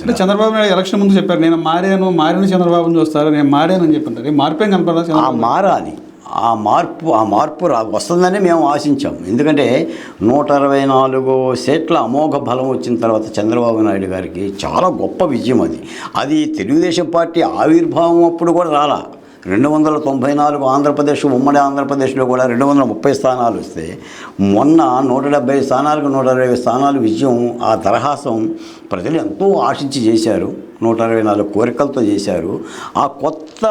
అంటే చంద్రబాబు నాయుడు ఎలక్షన్ ముందు చెప్పారు, నేను మారిన చంద్రబాబుని చూస్తారు, నేను మారాను అని చెప్పంటారు. మార్పేం కనపడదు. మారాలి, ఆ మార్పు వస్తుందని మేము ఆశించాం. ఎందుకంటే 124 సీట్ల అమోఘ బలం వచ్చిన తర్వాత చంద్రబాబు నాయుడు గారికి చాలా గొప్ప విజయం అది తెలుగుదేశం పార్టీ ఆవిర్భావం అప్పుడు కూడా రాలా. 294 ఆంధ్రప్రదేశ్, ఉమ్మడి ఆంధ్రప్రదేశ్లో కూడా 230 స్థానాలు వస్తే మొన్న 170 స్థానాలకు 120 స్థానాలు విజయం. ఆ తరహాసం ప్రజలు ఎంతో ఆశించి చేశారు, 124 కోరికలతో చేశారు. ఆ కొత్త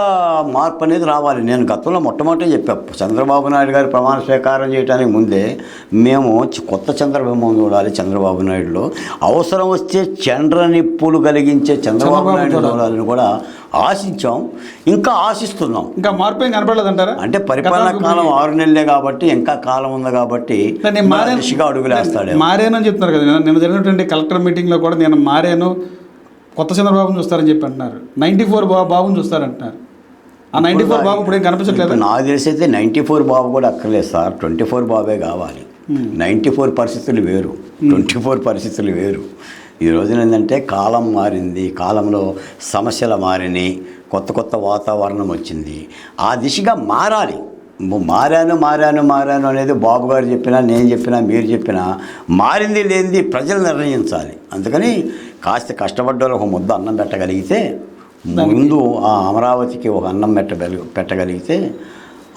మార్పు అనేది రావాలి. నేను గతంలో మొట్టమొదటి చెప్పాను, చంద్రబాబు నాయుడు గారి ప్రమాణ స్వీకారం చేయడానికి ముందే మేము కొత్త చంద్రబింబం చూడాలి చంద్రబాబు నాయుడులో, అవసరం వస్తే చంద్రనిప్పులు కలిగించే చంద్రబాబు నాయుడు చూడాలని కూడా ఆశించాం, ఇంకా ఆశిస్తున్నాం. ఇంకా మార్పు ఏం కనపడలేదంటారా? అంటే పరిపాలన కాలం 6 నెలలే కాబట్టి ఇంకా కాలం ఉంది కాబట్టి దిశగా అడుగులేస్తాడు. మారేనని చెప్తున్నారు కదా. నేను జరిగినటువంటి కలెక్టర్ మీటింగ్లో కూడా నేను మారాను, కొత్త చంద్రబాబుని చూస్తారని చెప్పి అంటున్నారు. 94 బాబుని చూస్తారంటున్నారు. ఆ 94 బాబు ఇప్పుడు ఏం కనిపించట్లేదు. నాకు తెలిసి అయితే 94 బాబు కూడా అక్కర్లేదు సార్, 24 బాబే కావాలి. 94 పరిస్థితులు వేరు, 24 పరిస్థితులు వేరు. ఈ రోజున ఏంటంటే కాలం మారింది, కాలంలో సమస్యలు మారినాయి, కొత్త వాతావరణం వచ్చింది. ఆ దిశగా మారాలి. మారాను అనేది బాబు గారు చెప్పినా, నేను చెప్పినా, మీరు చెప్పినా మారింది లేనిది ప్రజలు నిర్ణయించాలి. అందుకని కాస్త కష్టపడ్డ ఒక ముద్ద అన్నం పెట్టగలిగితే, ముందు ఆ అమరావతికి ఒక అన్నం పెట్టగలిగితే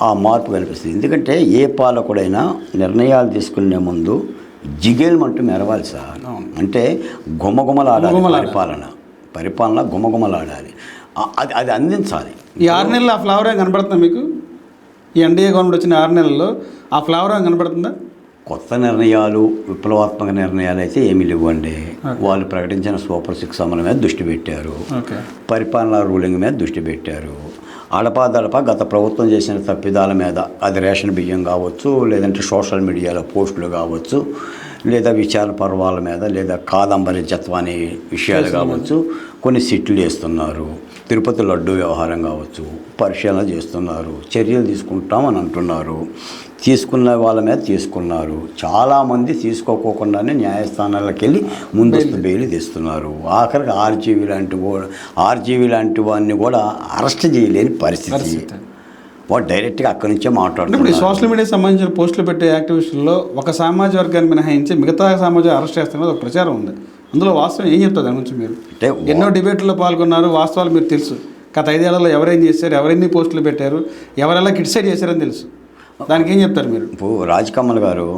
ఆ మార్పు కనిపిస్తుంది. ఎందుకంటే ఏ పాలకుడైనా నిర్ణయాలు తీసుకునే ముందు జిగేల్మంటూ మెరవాలి సార్. అంటే గుమగుమలాడాలి పరిపాలన గుమగుమలాడాలి, అది అందించాలి. ఈ 6 నెలలు ఆ ఫ్లవర్ ఏం కనబడుతుందా మీకు? ఈ ఎన్డీఏ గవర్నమెంట్ వచ్చిన 6 నెలల్లో ఆ ఫ్లవర్ ఏం కనబడుతుందా? కొత్త నిర్ణయాలు, విప్లవాత్మక నిర్ణయాలు అయితే ఏమీ లేవండి. వాళ్ళు ప్రకటించిన సూపర్ 6 అమలు మీద దృష్టి పెట్టారు, పరిపాలనా రూలింగ్ మీద దృష్టి పెట్టారు. అడపాదడప గత ప్రభుత్వం చేసిన తప్పిదాల మీద, అది రేషన్ బియ్యం కావచ్చు, లేదంటే సోషల్ మీడియాలో పోస్టులు కావచ్చు, లేదా విచారణ పర్వాల మీద, లేదా కాదంబరి జత్వాని విషయాలు కావచ్చు, కొన్ని సిట్లు వేస్తున్నారు. తిరుపతి లడ్డు వ్యవహారం కావచ్చు, పరిశీలన చేస్తున్నారు, చర్యలు తీసుకుంటామని అంటున్నారు. తీసుకున్న వాళ్ళ మీద తీసుకున్నారు. చాలామంది తీసుకోకోకుండానే న్యాయస్థానాలకు వెళ్ళి ముందస్తు బెయిల్ తెస్తున్నారు. ఆఖరికి ఆర్జీవీ లాంటి వాడిని కూడా అరెస్ట్ చేయలేని పరిస్థితి. వాడు డైరెక్ట్గా అక్కడి నుంచే మాట్లాడుతున్నారు. ఇప్పుడు సోషల్ మీడియాకి సంబంధించిన పోస్టులు పెట్టే యాక్టివిస్టుల్లో ఒక సామాజిక వర్గాన్ని మినహాయించి మిగతా సమాజం అరెస్ట్ చేస్తున్నది ఒక ప్రచారం ఉంది. అందులో వాస్తవం ఏం చెప్తారు దాని గురించి? మీరు అంటే ఎన్నో డిబేట్లో పాల్గొన్నారు, వాస్తవాలు మీరు తెలుసు. గత 5 ఏళ్లలో ఎవరేం చేశారు, ఎవరెన్ని పోస్టులు పెట్టారు, ఎవరెలా క్రిటిసైజ్ చేశారని తెలుసు. దానికి ఏం చెప్తారు మీరు? ఇప్పుడు రాజకమ్మల్ గారు,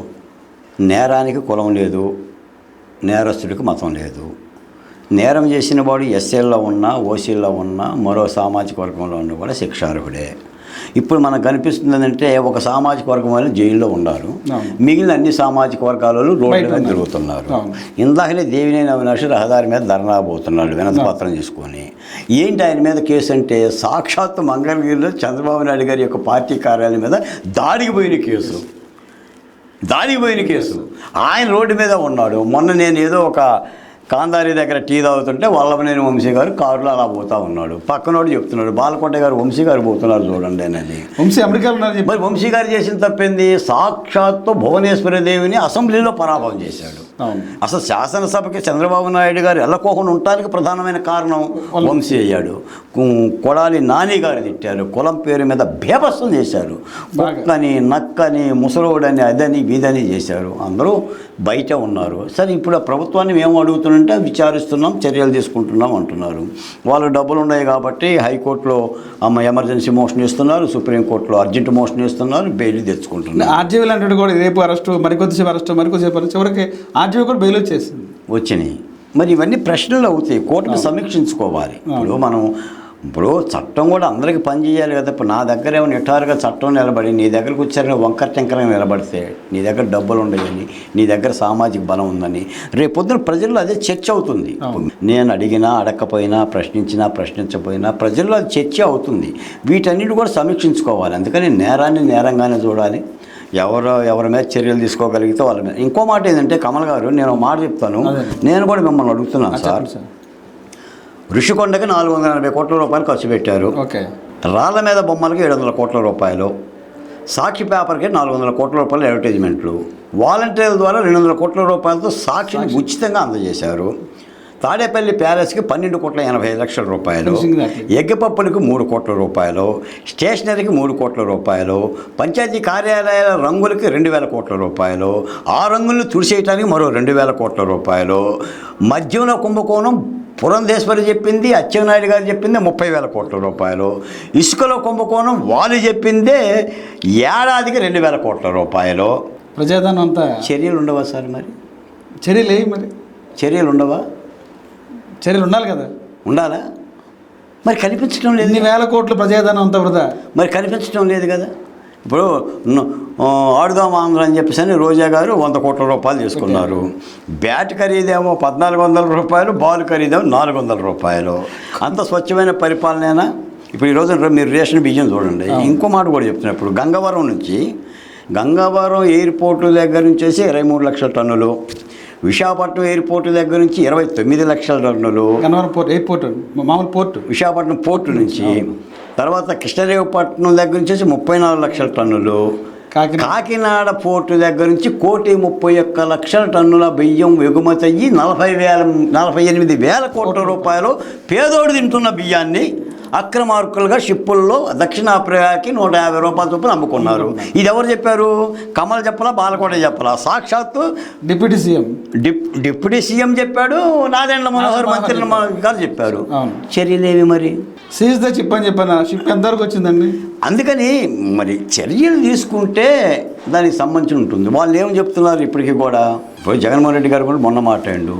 నేరానికి కులం లేదు, నేరస్తుడికి మతం లేదు. నేరం చేసిన వాడు ఎస్సీల్లో ఉన్నా, ఓసీల్లో ఉన్నా, మరో సామాజిక వర్గంలో ఉన్నా కూడా శిక్షార్హుడే. ఇప్పుడు మనకు కనిపిస్తుంది ఏంటంటే ఒక సామాజిక వర్గం వాళ్ళు జైల్లో ఉన్నారు, మిగిలిన అన్ని సామాజిక వర్గాలలో రోడ్ల మీద తిరుగుతున్నారు. ఇందాకలే దేవినేని అవినాష్ రహదారి మీద ధర్నా పోతున్నాడు వినతిపత్రం తీసుకొని. ఏంటి ఆయన మీద కేసు అంటే, సాక్షాత్తు మంగళగిరిలో చంద్రబాబు నాయుడు గారి యొక్క పార్టీ కార్యాలయం మీద దాడికి పోయిన కేసు. ఆయన రోడ్డు మీద ఉన్నాడు. మొన్న నేను ఏదో ఒక కాందారి దగ్గర టీ తాగుతుంటే వల్లభనేని వంశీ గారు కారులో అలా పోతా ఉన్నాడు. పక్కనోడు చెప్తున్నాడు, బాలకోట గారు వంశీ గారు పోతున్నారు చూడండి అని. వంశీ అమెరికాలో ఉన్నారు. మరి వంశీ గారు చేసిన తప్పింది, సాక్షాత్తు భువనేశ్వరి దేవిని అసెంబ్లీలో పరాభవం చేశాడు. అసలు శాసనసభకి చంద్రబాబు నాయుడు గారు వెళ్ళకోకుండా ఉండటానికి ప్రధానమైన కారణం వంశీ అయ్యాడు. కొడాలి నాని గారు తిట్టారు, కులం పేరు మీద బేభత్సం చేశారు. కుక్కని, నక్కని, ముసలోడని, అదని ఇదని చేశారు. అందరూ బయట ఉన్నారు. సరే, ఇప్పుడు ఆ ప్రభుత్వాన్ని మేము అడుగుతుంటే విచారిస్తున్నాం, చర్యలు తీసుకుంటున్నాం అంటున్నారు. వాళ్ళు డబ్బులు ఉన్నాయి కాబట్టి హైకోర్టులో ఎమర్జెన్సీ మోషన్ ఇస్తున్నారు, సుప్రీంకోర్టులో అర్జెంట్ మోషన్ ఇస్తున్నారు, బెయిల్ తెచ్చుకుంటున్నారు. ఆర్జీవీ లాంటి కూడా రేపు అరెస్టు, మరికొద్దిసేపు అరెస్టు, చివరికి ఆర్జీవీ కూడా బెయిల్ వచ్చేసింది, వచ్చినాయి. మరి ఇవన్నీ ప్రశ్నలు అవుతాయి, కోర్టును సమీక్షించుకోవాలి. ఇప్పుడు చట్టం కూడా అందరికీ పనిచేయాలి కదా. ఇప్పుడు నా దగ్గర ఏమో నిటారుగా చట్టం నిలబడి నీ దగ్గరకు వచ్చారని వంకర టెంకరగా నిలబడితే, నీ దగ్గర డబ్బులు ఉండయని, నీ దగ్గర సామాజిక బలం ఉందని రేపు పొద్దున ప్రజల్లో అదే చర్చ అవుతుంది. నేను అడిగినా అడగకపోయినా, ప్రశ్నించకపోయినా ప్రజల్లో అది చర్చ అవుతుంది. వీటన్నిటి కూడా సమీక్షించుకోవాలి. అందుకని నేరాన్ని నేరంగానే చూడాలి. ఎవరి మీద చర్యలు తీసుకోగలిగితే వాళ్ళ మీద. ఇంకో మాట ఏంటంటే, కమల్ గారు, నేను మాట చెప్తాను, నేను కూడా మిమ్మల్ని అడుగుతున్నాను సార్. ఋషికొండకి 480 కోట్ల రూపాయలు ఖర్చు పెట్టారు. రాళ్ళ మీద బొమ్మలకి 700 కోట్ల రూపాయలు, సాక్షి పేపర్కి 400 కోట్ల రూపాయలు అడ్వర్టైజ్మెంట్లు, వాలంటీర్ల ద్వారా 200 కోట్ల రూపాయలతో సాక్షిని ఉచితంగా అందజేశారు. తాడేపల్లి ప్యాలెస్కి 12,80,00,000 రూపాయలు, ఫినిషింగ్ దాంట్లో. ఎగ్గపప్పులకు 3 కోట్ల రూపాయలు, స్టేషనరీకి 3 కోట్ల రూపాయలు, పంచాయతీ కార్యాలయాల రంగులకి 2,000 కోట్ల రూపాయలు, ఆ రంగులను తుడిచేయటానికి మరో 2,000 కోట్ల రూపాయలు, మద్యంలో కుంభకోణం పురంధేశ్వరి చెప్పింది, అచ్చెన్నాయుడు గారు చెప్పింది 30,000 కోట్ల రూపాయలు, ఇసుకలో కుంభకోణం వాళ్ళు చెప్పిందే ఏడాదికి 2,000 కోట్ల రూపాయలు. ప్రజాధనం అంతా చర్యలు ఉండవా సార్? మరి చర్యలు ఏవి మరి? చర్యలు ఉండవా? చర్యలు ఉండాలి కదా. ఉండాలా? మరి కనిపించడం లేదు. ఎన్ని వేల కోట్లు ప్రజాధనం అంతా వృధా. మరి కనిపించడం లేదు కదా. ఇప్పుడు ఆడుదాం ఆంధ్ర అని చెప్పేసి రోజా గారు 100 కోట్ల రూపాయలు తీసుకున్నారు. బ్యాట్ ఖరీదేమో 1,400 రూపాయలు, బాల్ ఖరీదేమో 400 రూపాయలు. అంత స్వచ్ఛమైన పరిపాలనేనా? ఇప్పుడు ఈరోజు మీరు రేషన్ బియ్యం చూడండి. ఇంకో మాట కూడా చెప్తున్నా. ఇప్పుడు గంగవరం ఎయిర్పోర్టు దగ్గర నుంచి 23 లక్షల టన్నులు, విశాఖపట్నం ఎయిర్పోర్టు దగ్గర నుంచి 29 లక్షల టన్నులు, గన్నవరం పోర్ట్ ఎయిర్పోర్ట్ మామూలు పోర్టు, విశాఖపట్నం పోర్టు నుంచి, తర్వాత కృష్ణదేవపట్నం దగ్గర నుంచి 34 లక్షల టన్నులు, కాకినాడ పోర్టు దగ్గర నుంచి 1,31,00,000 టన్నుల బియ్యం ఎగుమతి అయ్యి 48,000 కోట్ల రూపాయలు పేదోడు తింటున్న బియ్యాన్ని అక్రమార్కులుగా షిప్పుల్లో దక్షిణాఫ్రికాకి 150 రూపాయల చొప్పున అమ్ముకున్నారు. ఇది ఎవరు చెప్పారు? కమల్ చెప్పలా, బాలకోట చెప్పలా, సాక్షాత్తు డిప్యూటీ సీఎం చెప్పాడు, నాదెండ్ల మనోహర్ మంత్రి గారు చెప్పారు. చర్యలేవి మరి? సీజ్ ద షిప్ అని చెప్పాను. షిప్ ఎంతవరకు వచ్చిందండి? అందుకని మరి చర్యలు తీసుకుంటే దానికి సంబంధించి ఉంటుంది. వాళ్ళు ఏం చెప్తున్నారు ఇప్పటికీ కూడా? ఇప్పుడు జగన్మోహన్ రెడ్డి గారు కూడా మొన్న మాట్లాడు,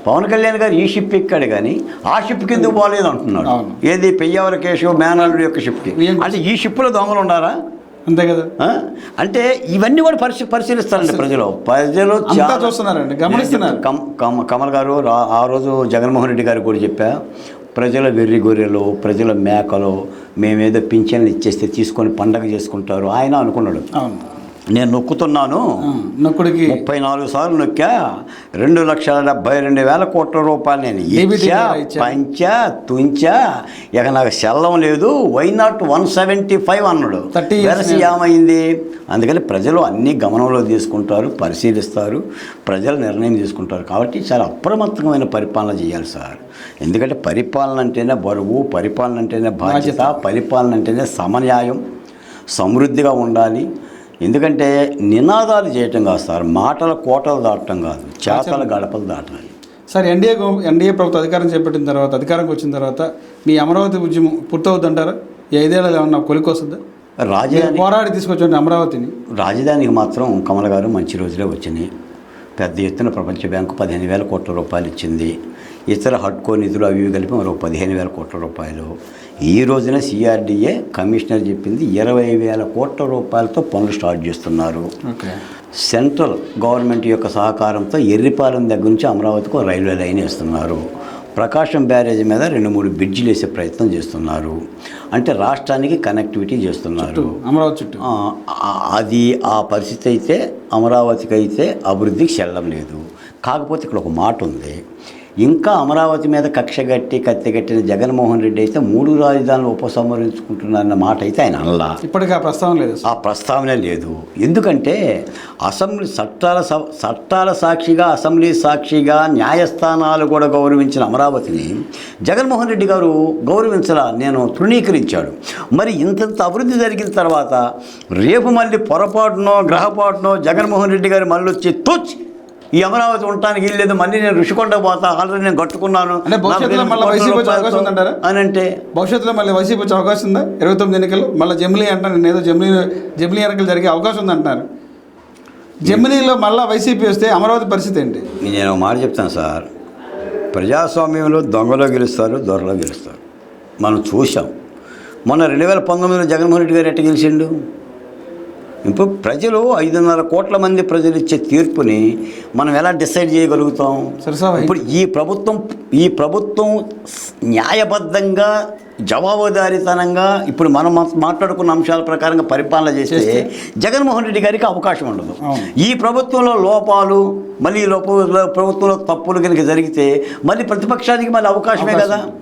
పవన్ కళ్యాణ్ గారు ఈ షిప్ ఎక్కాడు కానీ ఆ షిప్కి ఎందుకు పోలేదు అంటున్నాడు. ఏది పెయ్యవర కేశవ్ మేనల్లుడు యొక్క షిప్కి. అంటే ఈ షిప్లో దొంగలు ఉన్నారా? అంతే కదా. అంటే ఇవన్నీ కూడా పరిశీలిస్తారండి ప్రజలు చాలా చూస్తున్నారండి, గమనిస్తున్నారు. కమల్ గారు ఆ రోజు జగన్మోహన్ రెడ్డి గారు కూడా చెప్పా, ప్రజల వెర్రి గొర్రెలు, ప్రజల మేకలు మేమేదో పింఛన్లు ఇచ్చేస్తే తీసుకొని పండగ చేసుకుంటారు ఆయన అనుకున్నాడు. నేను నొక్కుతున్నాను, నొక్కుడికి 34 సార్లు నొక్కా, 2,72,000 కోట్ల రూపాయలు నేను ఇచ్చా, పంచా, తుంచా, ఇక నాకు సెల్లం లేదు, వైనాట్ 175 అన్నాడు. వెరసి ఏమైంది? అందుకని ప్రజలు అన్నీ గమనంలో తీసుకుంటారు, పరిశీలిస్తారు, ప్రజలు నిర్ణయం తీసుకుంటారు. కాబట్టి చాలా అప్రమత్తమైన పరిపాలన చేయాలి సార్. ఎందుకంటే పరిపాలన అంటేనే బరువు, పరిపాలన అంటేనే బాధ్యత, పరిపాలన అంటేనే సమన్యాయం, సమృద్ధిగా ఉండాలి. ఎందుకంటే నినాదాలు చేయటం కాదు సార్, మాటల కోటలు దాటడం కాదు, చేతల గడపలు దాటాలి. సార్ ఎన్డీఏ ప్రభుత్వం అధికారంకి వచ్చిన తర్వాత మీ అమరావతి ఉద్యమం పూర్తవుతుంటారా? ఈ 5 ఏళ్ళు ఏమన్నా కొలికొస్తుందా? రాజధాని పోరాడి తీసుకొచ్చండి అమరావతిని. రాజధానికి మాత్రం కమల్ గారు మంచి రోజులే వచ్చినాయి. పెద్ద ఎత్తున ప్రపంచ బ్యాంకు 15,000 కోట్ల రూపాయలు ఇచ్చింది. ఇతర హడ్కో నిధులు అవి కలిపి మరో 15,000 కోట్ల రూపాయలు. ఈ రోజున సిఆర్డీఏ కమిషనర్ చెప్పింది 20,000 కోట్ల రూపాయలతో పనులు స్టార్ట్ చేస్తున్నారు. సెంట్రల్ గవర్నమెంట్ యొక్క సహకారంతో ఎర్రిపాలెం దగ్గర నుంచి అమరావతికి రైల్వే లైన్ వేస్తున్నారు. ప్రకాశం బ్యారేజ్ మీద 2-3 బ్రిడ్జిలు వేసే ప్రయత్నం చేస్తున్నారు. అంటే రాష్ట్రానికి కనెక్టివిటీ చేస్తున్నారు అమరావతి చుట్టూ. అది ఆ పరిస్థితి అయితే అమరావతికి అయితే అభివృద్ధికి చెల్లడం లేదు. కాకపోతే ఇక్కడ ఒక మాట ఉంది, ఇంకా అమరావతి మీద కత్తిగట్టిన జగన్మోహన్ రెడ్డి అయితే 3 రాజధానులు ఉపసంహరించుకుంటున్నారన్న మాట అయితే ఆయన అనలా. ఇప్పటికీ ఆ ప్రస్తావన లేదు. ఆ ప్రస్తావనే లేదు. ఎందుకంటే అసెంబ్లీ చట్టాల సాక్షిగా, అసెంబ్లీ సాక్షిగా న్యాయస్థానాలు కూడా గౌరవించిన అమరావతిని జగన్మోహన్ రెడ్డి గారు గౌరవించలా, నేను తృణీకరించాడు. మరి ఇంతంత అభివృద్ధి జరిగిన తర్వాత రేపు మళ్ళీ పొరపాటునో గ్రహపాటునో జగన్మోహన్ రెడ్డి గారు మళ్ళీ వచ్చి ఈ అమరావతి ఉండటానికి వెళ్ళలేదు, మళ్ళీ నేను ఋషికొండ పోతా, ఆల్రెడీ నేను కట్టుకున్నాను అని అంటే భవిష్యత్తులో మళ్ళీ వైసీపీ వచ్చే అవకాశం ఉందా? 29 ఎన్నికలు మళ్ళీ జమిలీ అంటారు, నేను ఏదో జమిలీ ఎన్నికలు జరిగే అవకాశం ఉంది అంటున్నారు. జమిలీలో మళ్ళీ వైసీపీ వస్తే అమరావతి పరిస్థితి ఏంటి? నేను మాట చెప్తాను సార్, ప్రజాస్వామ్యంలో దొంగలో గెలుస్తారు, దొరలో గెలుస్తారు. మనం చూసాం. మొన్న 2019లో జగన్మోహన్ రెడ్డి గారు ఎట్ట గెలిచిండు? ఇప్పుడు ప్రజలు 5.5 కోట్ల మంది ప్రజలు ఇచ్చే తీర్పుని మనం ఎలా డిసైడ్ చేయగలుగుతాం? ఇప్పుడు ఈ ప్రభుత్వం న్యాయబద్ధంగా, జవాబుదారీతనంగా ఇప్పుడు మనం మాట్లాడుకున్న అంశాల ప్రకారంగా పరిపాలన చేస్తే జగన్మోహన్ రెడ్డి గారికి అవకాశం ఉండదు. ఈ ప్రభుత్వంలో లోపాలు, మళ్ళీ ప్రభుత్వంలో తప్పులు కనుక జరిగితే మళ్ళీ ప్రతిపక్షానికి మళ్ళీ అవకాశమే కదా.